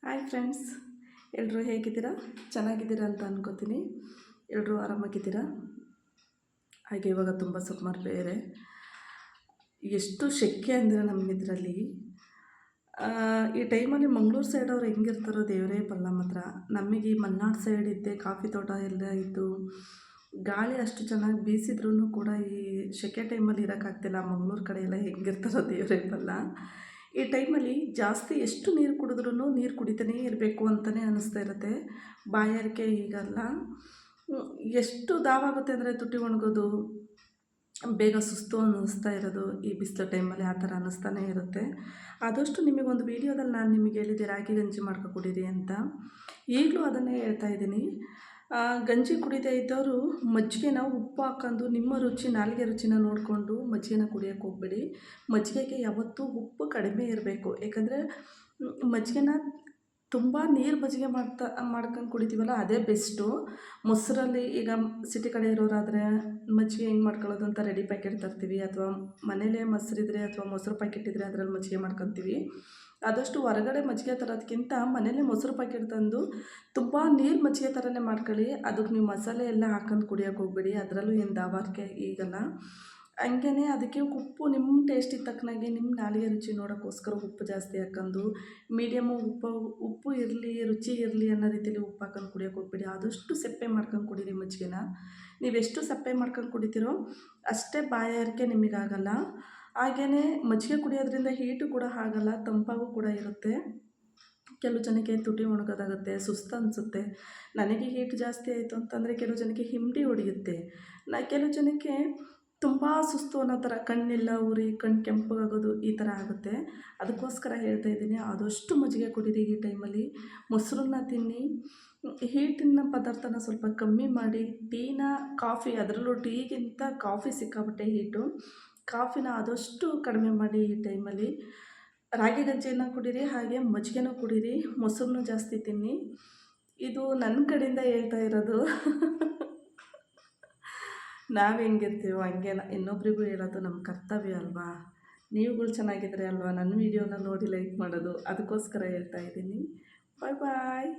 Hi friends, ಎಲ್ಲರೂ ಹೇಗಿದ್ದೀರಾ? ಚೆನ್ನಾಗಿದ್ದೀರಾ ಅಂತ ಅನ್ಕೋತೀನಿ. ಎಲ್ಲರೂ ಆರಾಮಾಗಿದ್ದೀರಾ? ಹಾಗೆ ಇವಾಗ ತುಂಬ ಸಮ್ಮರ್ ಬೇರೆ, ಎಷ್ಟು ಸೆಕೆ ಅಂದರೆ ನಮಗಿದ್ರಲ್ಲಿ ಈ ಟೈಮಲ್ಲಿ ಮಂಗಳೂರು ಸೈಡವ್ರು ಹೆಂಗಿರ್ತಾರೋ ದೇವರೇ ಬಲ್ಲ. ಮಾತ್ರ ನಮಗೆ ಈ ಮಲೆನಾಡು ಸೈಡ್ ಇದ್ದೆ ಕಾಫಿ ತೋಟ ಎಲ್ಲ ಇದ್ದು ಗಾಳಿ ಅಷ್ಟು ಚೆನ್ನಾಗಿ ಬೀಸಿದ್ರೂ ಕೂಡ ಈ ಸೆಕೆ ಟೈಮಲ್ಲಿ ಇರೋಕ್ಕಾಗ್ತಿಲ್ಲ. ಮಂಗಳೂರು ಕಡೆ ಎಲ್ಲ ಹೆಂಗಿರ್ತಾರೋ ದೇವರೇ ಬಲ್ಲ. ಈ ಟೈಮಲ್ಲಿ ಜಾಸ್ತಿ ಎಷ್ಟು ನೀರು ಕುಡಿದ್ರೂ ನೀರು ಕುಡಿತಾನೇ ಇರಬೇಕು ಅಂತಲೇ ಅನ್ನಿಸ್ತಾ ಇರುತ್ತೆ. ಬಾಯಾರಿಕೆ ಈಗಲ್ಲ, ಎಷ್ಟು ದಾವಾಗುತ್ತೆ ಅಂದರೆ ತುಟಿ ಒಣಗೋದು, ಬೇಗ ಸುಸ್ತು ಅನ್ನಿಸ್ತಾ ಇರೋದು ಈ ಬಿಸಿಲು ಟೈಮಲ್ಲಿ ಆ ಥರ ಅನ್ನಿಸ್ತಾನೆ ಇರುತ್ತೆ. ಆದಷ್ಟು ನಿಮಗೊಂದು ವೀಡಿಯೋದಲ್ಲಿ ನಾನು ನಿಮಗೆ ಹೇಳಿದ್ದೆ ರಾಗಿ ಗಂಜಿ ಮಾಡ್ಕೊ ಕುಡೀರಿ ಅಂತ. ಈಗಲೂ ಅದನ್ನೇ ಹೇಳ್ತಾ ಇದ್ದೀನಿ. ಗಂಜಿ ಕುಡಿದೇ ಇದ್ದವರು ಮಜ್ಜಿಗೆನ ಉಪ್ಪು ಹಾಕ್ಕೊಂಡು ನಿಮ್ಮ ರುಚಿ ನಾಲಿಗೆ ರುಚಿನ ನೋಡಿಕೊಂಡು ಮಜ್ಜಿಗೆನ ಕುಡಿಯೋಕ್ಕೆ ಹೋಗ್ಬೇಡಿ. ಮಜ್ಜಿಗೆಗೆ ಯಾವತ್ತೂ ಉಪ್ಪು ಕಡಿಮೆ ಇರಬೇಕು. ಯಾಕಂದರೆ ಮಜ್ಜಿಗೆನ ತುಂಬ ನೀರು ಮಜ್ಜಿಗೆ ಮಾಡ್ಕೊಂಡು ಕುಡಿತೀವಲ್ಲ, ಅದೇ ಬೆಸ್ಟು. ಮೊಸರಲ್ಲಿ ಈಗ ಸಿಟಿ ಕಡೆ ಇರೋರಾದರೆ ಮಜ್ಜಿಗೆ ಹೆಂಗೆ ಮಾಡ್ಕೊಳ್ಳೋದು ಅಂತ ರೆಡಿ ಪ್ಯಾಕೆಟ್ ತರ್ತೀವಿ, ಅಥವಾ ಮನೇಲೇ ಮೊಸರಿದ್ರೆ ಅಥವಾ ಮೊಸರು ಪ್ಯಾಕೆಟ್ ಇದ್ದರೆ ಅದರಲ್ಲಿ ಮಜ್ಜಿಗೆ ಮಾಡ್ಕೊತೀವಿ. ಆದಷ್ಟು ಹೊರಗಡೆ ಮಜ್ಜಿಗೆ ತರೋದಕ್ಕಿಂತ ಮನೇಲೇ ಮೊಸರು ಪ್ಯಾಕೆಟ್ ತಂದು ತುಂಬ ನೀರು ಮಜ್ಜಿಗೆ ಥರನೇ ಮಾಡ್ಕೊಳ್ಳಿ. ಅದಕ್ಕೆ ನೀವು ಮಸಾಲೆ ಎಲ್ಲ ಹಾಕೊಂಡು ಕುಡಿಯೋಕ್ಕೆ ಹೋಗ್ಬೇಡಿ, ಅದರಲ್ಲೂ ಏನು ದಾಬಾರಿಕೆ ಈಗಲ್ಲ. ಹಂಗೇ ಅದಕ್ಕೆ ಉಪ್ಪು ನಿಮ್ಮ ಟೇಸ್ಟಿಗೆ ತಕ್ಕನಾಗೆ ನಿಮ್ಮ ನಾಲಿಗೆ ರುಚಿ ನೋಡೋಕ್ಕೋಸ್ಕರ ಉಪ್ಪು ಜಾಸ್ತಿ ಹಾಕ್ಕೊಂಡು ಮೀಡಿಯಮ್ಮು ಉಪ್ಪು ಇರಲಿ, ರುಚಿ ಇರಲಿ ಅನ್ನೋ ರೀತಿಯಲ್ಲಿ ಉಪ್ಪು ಹಾಕೊಂಡು ಕುಡಿಯೋಕ್ಕೆ ಹೋಗ್ಬೇಡಿ. ಆದಷ್ಟು ಸಪ್ಪೆ ಮಾಡ್ಕೊಂಡು ಕುಡೀರಿ ಮಜ್ಜಿಗೆನ. ನೀವೆಷ್ಟು ಸಪ್ಪೆ ಮಾಡ್ಕೊಂಡು ಕುಡಿತೀರೋ ಅಷ್ಟೇ ಬಾಯಾರಿಕೆ ನಿಮಗಾಗಲ್ಲ. ಹಾಗೆಯೇ ಮಜ್ಜಿಗೆ ಕುಡಿಯೋದ್ರಿಂದ ಹೀಟು ಕೂಡ ಆಗಲ್ಲ, ತಂಪಾಗೂ ಕೂಡ ಇರುತ್ತೆ. ಕೆಲವು ಜನಕ್ಕೆ ತುಟಿ ಒಣಗೋದಾಗುತ್ತೆ, ಸುಸ್ತು ಅನಿಸುತ್ತೆ. ನನಗೆ ಹೀಟ್ ಜಾಸ್ತಿ ಆಯಿತು ಅಂತಂದರೆ ಕೆಲವು ಜನಕ್ಕೆ ಹಿಂಡಿ ಹೊಡೆಯುತ್ತೆ. ಕೆಲವು ಜನಕ್ಕೆ ತುಂಬ ಸುಸ್ತು ಅನ್ನೋ ಥರ, ಕಣ್ಣೆಲ್ಲ ಉರಿ, ಕಣ್ಣು ಕೆಂಪಗಾಗೋದು ಈ ಥರ ಆಗುತ್ತೆ. ಅದಕ್ಕೋಸ್ಕರ ಹೇಳ್ತಾ ಇದ್ದೀನಿ, ಆದಷ್ಟು ಮಜ್ಜಿಗೆ ಕುಡೀರಿ ಈ ಟೈಮಲ್ಲಿ. ಮೊಸರನ್ನ ತಿನ್ನಿ, ಹೀಟಿನ ಪದಾರ್ಥನ ಸ್ವಲ್ಪ ಕಮ್ಮಿ ಮಾಡಿ. ಟೀನ, ಕಾಫಿ, ಅದರಲ್ಲೂ ಟೀಗಿಂತ ಕಾಫಿ ಸಿಕ್ಕಾಪಟ್ಟೆ ಹೀಟು. ಕಾಫಿನ ಆದಷ್ಟು ಕಡಿಮೆ ಮಾಡಿ ಈ ಟೈಮಲ್ಲಿ. ರಾಗಿ ಗಂಜಿಯನ್ನು ಕುಡೀರಿ, ಹಾಗೆ ಮಜ್ಜಿಗೆನೂ ಕುಡೀರಿ, ಮೊಸರನ್ನು ಜಾಸ್ತಿ ತಿನ್ನಿ. ಇದು ನನ್ನ ಕಡೆಯಿಂದ ಹೇಳ್ತಾ ಇರೋದು. ನಾವು ಹೆಂಗಿರ್ತೀವೋ ಹಂಗೆ ಇನ್ನೊಬ್ರಿಗೂ ಹೇಳೋದು ನಮ್ಮ ಕರ್ತವ್ಯ ಅಲ್ವಾ. ನೀವುಗಳು ಚೆನ್ನಾಗಿದ್ರೆ ಅಲ್ವಾ ನನ್ನ ವೀಡಿಯೋನ ನೋಡಿ ಲೈಕ್ ಮಾಡೋದು. ಅದಕ್ಕೋಸ್ಕರ ಹೇಳ್ತಾ ಇದ್ದೀನಿ. ಬಾಯ್ ಬಾಯ್.